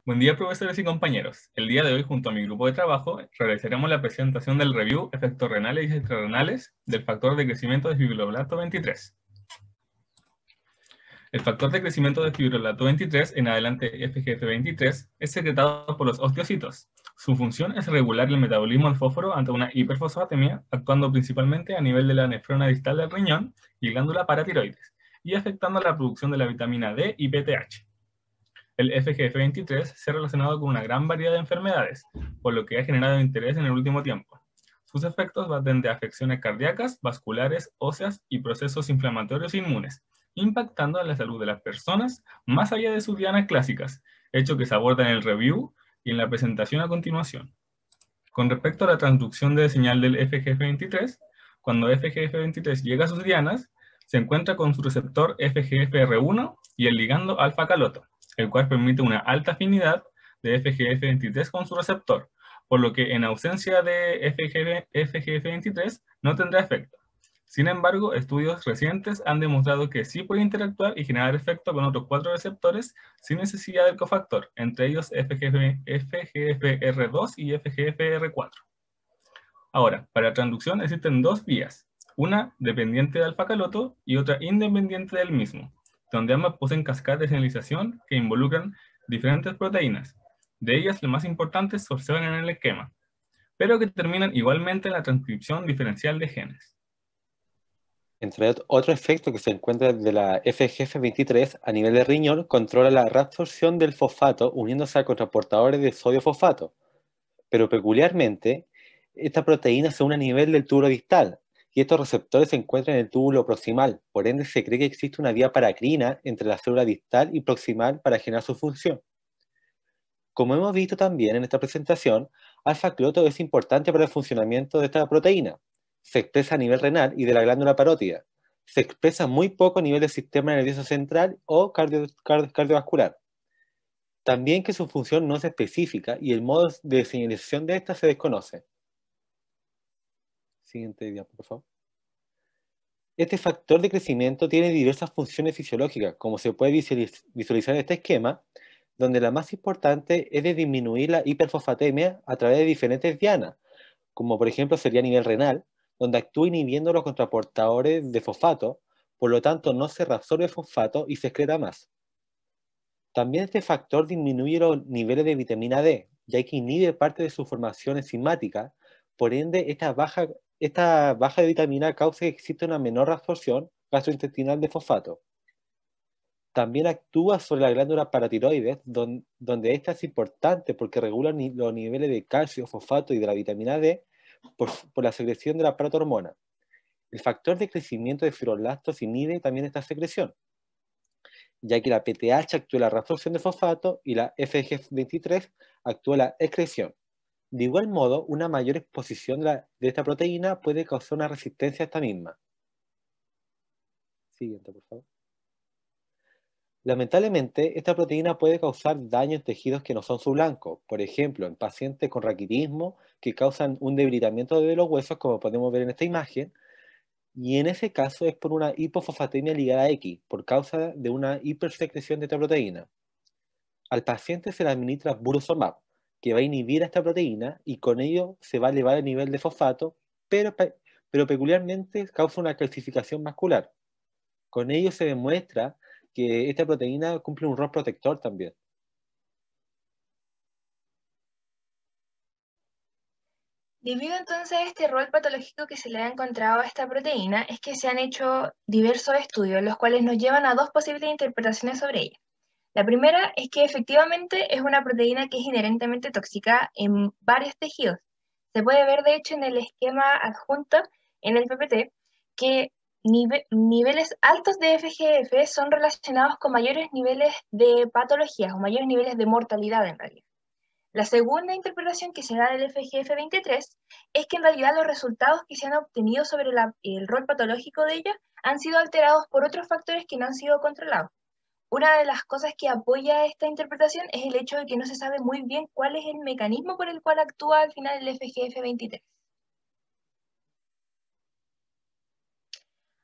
Buen día, profesores y compañeros. El día de hoy, junto a mi grupo de trabajo, realizaremos la presentación del review efectos renales y extrarrenales del factor de crecimiento de fibroblasto 23. El factor de crecimiento de fibroblasto 23, en adelante FGF23, es secretado por los osteocitos. Su función es regular el metabolismo del fósforo ante una hiperfosfatemia, actuando principalmente a nivel de la nefrona distal del riñón y glándula paratiroides, y afectando la producción de la vitamina D y PTH. El FGF23 se ha relacionado con una gran variedad de enfermedades, por lo que ha generado interés en el último tiempo. Sus efectos van desde afecciones cardíacas, vasculares, óseas y procesos inflamatorios inmunes, impactando en la salud de las personas más allá de sus dianas clásicas, hecho que se aborda en el review y en la presentación a continuación. Con respecto a la transducción de señal del FGF23, cuando FGF23 llega a sus dianas, se encuentra con su receptor FGFR1 y el ligando alfa-caloto, el cual permite una alta afinidad de FGF23 con su receptor, por lo que en ausencia de FGF23 no tendrá efecto. Sin embargo, estudios recientes han demostrado que sí puede interactuar y generar efecto con otros 4 receptores sin necesidad del cofactor, entre ellos FGFR2 y FGFR4. Ahora, para transducción existen dos vías, una dependiente de alfa-caloto y otra independiente del mismo, donde ambas poseen cascadas de señalización que involucran diferentes proteínas. De ellas, las más importantes se observan en el esquema, pero que terminan igualmente en la transcripción diferencial de genes. Entre otro efecto que se encuentra de la FGF23 a nivel de riñón, controla la reabsorción del fosfato uniéndose a contraportadores de sodio fosfato. Pero peculiarmente, esta proteína se une a nivel del túbulo distal, y estos receptores se encuentran en el túbulo proximal, por ende se cree que existe una vía paracrina entre la célula distal y proximal para generar su función. Como hemos visto también en esta presentación, alfa-cloto es importante para el funcionamiento de esta proteína. Se expresa a nivel renal y de la glándula parótida. Se expresa muy poco a nivel del sistema nervioso central o cardiovascular. También que su función no es específica y el modo de señalización de esta se desconoce. Siguiente diapo, por favor. Este factor de crecimiento tiene diversas funciones fisiológicas, como se puede visualizar en este esquema, donde la más importante es de disminuir la hiperfosfatemia a través de diferentes dianas, como por ejemplo sería a nivel renal, donde actúa inhibiendo los contraportadores de fosfato, por lo tanto no se reabsorbe fosfato y se excreta más. También este factor disminuye los niveles de vitamina D, ya que inhibe parte de su formación enzimática, por ende esta baja de vitamina causa que exista una menor absorción gastrointestinal de fosfato. También actúa sobre la glándula paratiroides, donde esta es importante porque regula los niveles de calcio, fosfato y de la vitamina D por la secreción de la paratormona. El factor de crecimiento de fibroblastos inhibe también esta secreción, ya que la PTH actúa en la reabsorción de fosfato y la FGF23 actúa en la excreción. De igual modo, una mayor exposición de esta proteína puede causar una resistencia a esta misma. Siguiente, por favor. Lamentablemente, esta proteína puede causar daño en tejidos que no son su blanco, por ejemplo, en pacientes con raquitismo que causan un debilitamiento de los huesos, como podemos ver en esta imagen, y en ese caso es por una hipofosfatemia ligada a X, por causa de una hipersecreción de esta proteína. Al paciente se le administra burosumab, que va a inhibir a esta proteína y con ello se va a elevar el nivel de fosfato, pero peculiarmente causa una calcificación vascular. Con ello se demuestra que esta proteína cumple un rol protector también. Debido entonces a este rol patológico que se le ha encontrado a esta proteína, es que se han hecho diversos estudios, los cuales nos llevan a dos posibles interpretaciones sobre ella. La primera es que efectivamente es una proteína que es inherentemente tóxica en varios tejidos. Se puede ver, de hecho, en el esquema adjunto en el PPT, que niveles altos de FGF son relacionados con mayores niveles de patologías o mayores niveles de mortalidad en realidad. La segunda interpretación que se da del FGF23 es que en realidad los resultados que se han obtenido sobre el rol patológico de ella han sido alterados por otros factores que no han sido controlados. Una de las cosas que apoya esta interpretación es el hecho de que no se sabe muy bien cuál es el mecanismo por el cual actúa al final el FGF23.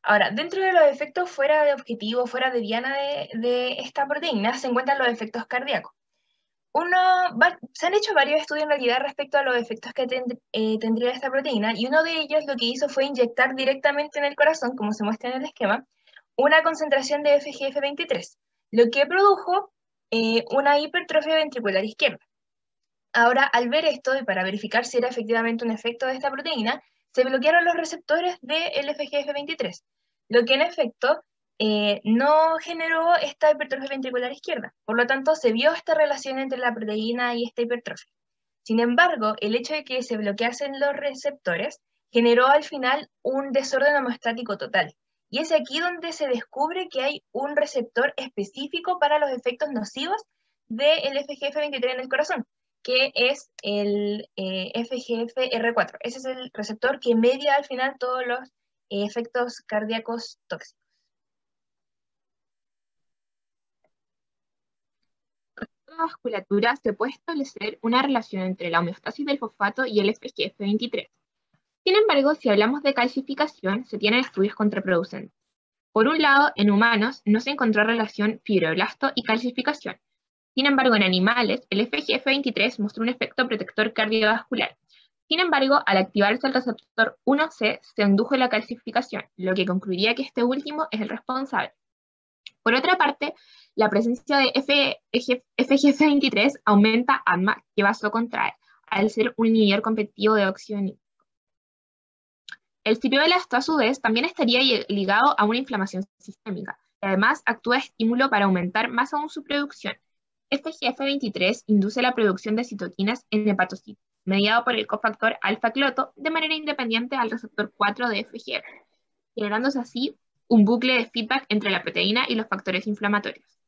Ahora, dentro de los efectos fuera de objetivo, fuera de diana de esta proteína, se encuentran los efectos cardíacos. Se han hecho varios estudios en realidad respecto a los efectos que tendría esta proteína, y uno de ellos lo que hizo fue inyectar directamente en el corazón, como se muestra en el esquema, una concentración de FGF23, lo que produjo una hipertrofia ventricular izquierda. Ahora, al ver esto, y para verificar si era efectivamente un efecto de esta proteína, se bloquearon los receptores del FGF23, lo que en efecto no generó esta hipertrofia ventricular izquierda. Por lo tanto, se vio esta relación entre la proteína y esta hipertrofia. Sin embargo, el hecho de que se bloqueasen los receptores generó al final un desorden homeostático total. Y es aquí donde se descubre que hay un receptor específico para los efectos nocivos del FGF23 en el corazón, que es el FGFR4. Ese es el receptor que media al final todos los efectos cardíacos tóxicos. En la vasculatura se puede establecer una relación entre la homeostasis del fosfato y el FGF23. Sin embargo, si hablamos de calcificación, se tienen estudios contraproducentes. Por un lado, en humanos no se encontró relación fibroblasto y calcificación. Sin embargo, en animales, el FGF23 mostró un efecto protector cardiovascular. Sin embargo, al activarse el receptor 1C, se indujo la calcificación, lo que concluiría que este último es el responsable. Por otra parte, la presencia de FGF23 aumenta ADMA, que vasocontrae, al ser un inhibidor competitivo de óxido nítrico. El fibroblasto, a su vez, también estaría ligado a una inflamación sistémica. Además, actúa de estímulo para aumentar más aún su producción. FGF23 induce la producción de citoquinas en hepatocitos, mediado por el cofactor alfa-cloto, de manera independiente al receptor 4 de FGF, generándose así un bucle de feedback entre la proteína y los factores inflamatorios.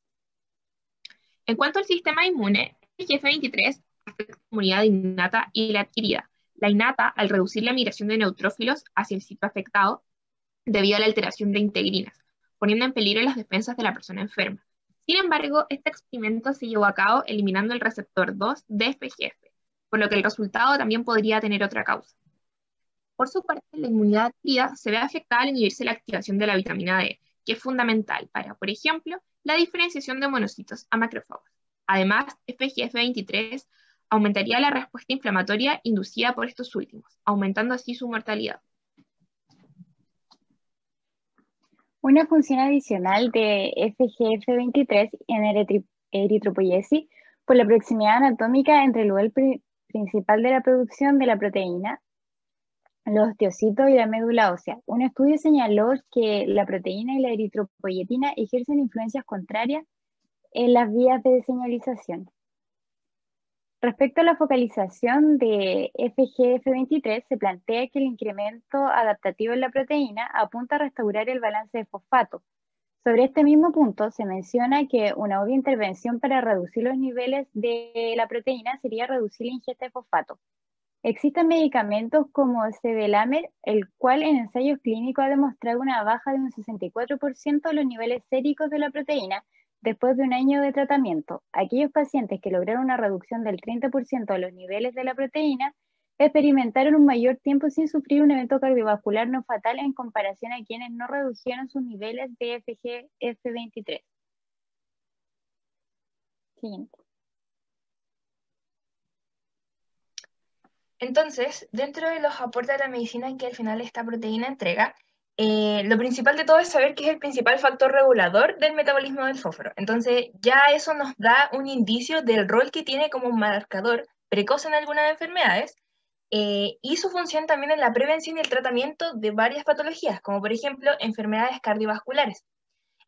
En cuanto al sistema inmune, FGF23 afecta la inmunidad innata y la adquirida. La innata, al reducir la migración de neutrófilos hacia el sitio afectado, debido a la alteración de integrinas, poniendo en peligro las defensas de la persona enferma. Sin embargo, este experimento se llevó a cabo eliminando el receptor 2 de FGF, por lo que el resultado también podría tener otra causa. Por su parte, la inmunidad adquirida se ve afectada al inhibirse la activación de la vitamina D, que es fundamental para, por ejemplo, la diferenciación de monocitos a macrófagos. Además, FGF23 aumentaría la respuesta inflamatoria inducida por estos últimos, aumentando así su mortalidad. Una función adicional de FGF23 en eritropoiesis por la proximidad anatómica entre el lugar principal de la producción de la proteína, los osteocitos y la médula ósea. Un estudio señaló que la proteína y la eritropoyetina ejercen influencias contrarias en las vías de señalización. Respecto a la focalización de FGF23, se plantea que el incremento adaptativo en la proteína apunta a restaurar el balance de fosfato. Sobre este mismo punto, se menciona que una obvia intervención para reducir los niveles de la proteína sería reducir la ingesta de fosfato. Existen medicamentos como Sevelamer, el cual en ensayos clínicos ha demostrado una baja de un 64% de los niveles séricos de la proteína después de un año de tratamiento. Aquellos pacientes que lograron una reducción del 30% de los niveles de la proteína experimentaron un mayor tiempo sin sufrir un evento cardiovascular no fatal en comparación a quienes no redujeron sus niveles de FGF23. Siguiente. Entonces, dentro de los aportes de la medicina que al final esta proteína entrega, lo principal de todo es saber que es el principal factor regulador del metabolismo del fósforo. Entonces, ya eso nos da un indicio del rol que tiene como un marcador precoz en algunas enfermedades, y su función también en la prevención y el tratamiento de varias patologías, como por ejemplo enfermedades cardiovasculares.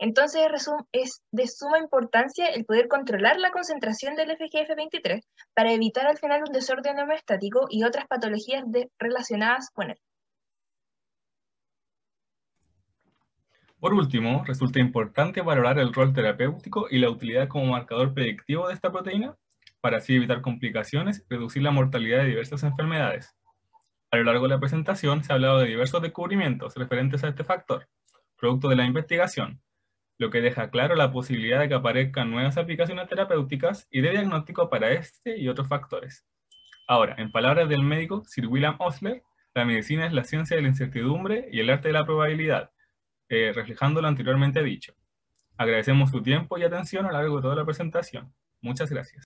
Entonces es de suma importancia el poder controlar la concentración del FGF23 para evitar al final un desorden homeostático y otras patologías relacionadas con él. Por último, resulta importante valorar el rol terapéutico y la utilidad como marcador predictivo de esta proteína, para así evitar complicaciones y reducir la mortalidad de diversas enfermedades. A lo largo de la presentación se ha hablado de diversos descubrimientos referentes a este factor, producto de la investigación, lo que deja claro la posibilidad de que aparezcan nuevas aplicaciones terapéuticas y de diagnóstico para este y otros factores. Ahora, en palabras del médico Sir William Osler, la medicina es la ciencia de la incertidumbre y el arte de la probabilidad, reflejando lo anteriormente dicho. Agradecemos su tiempo y atención a lo largo de toda la presentación. Muchas gracias.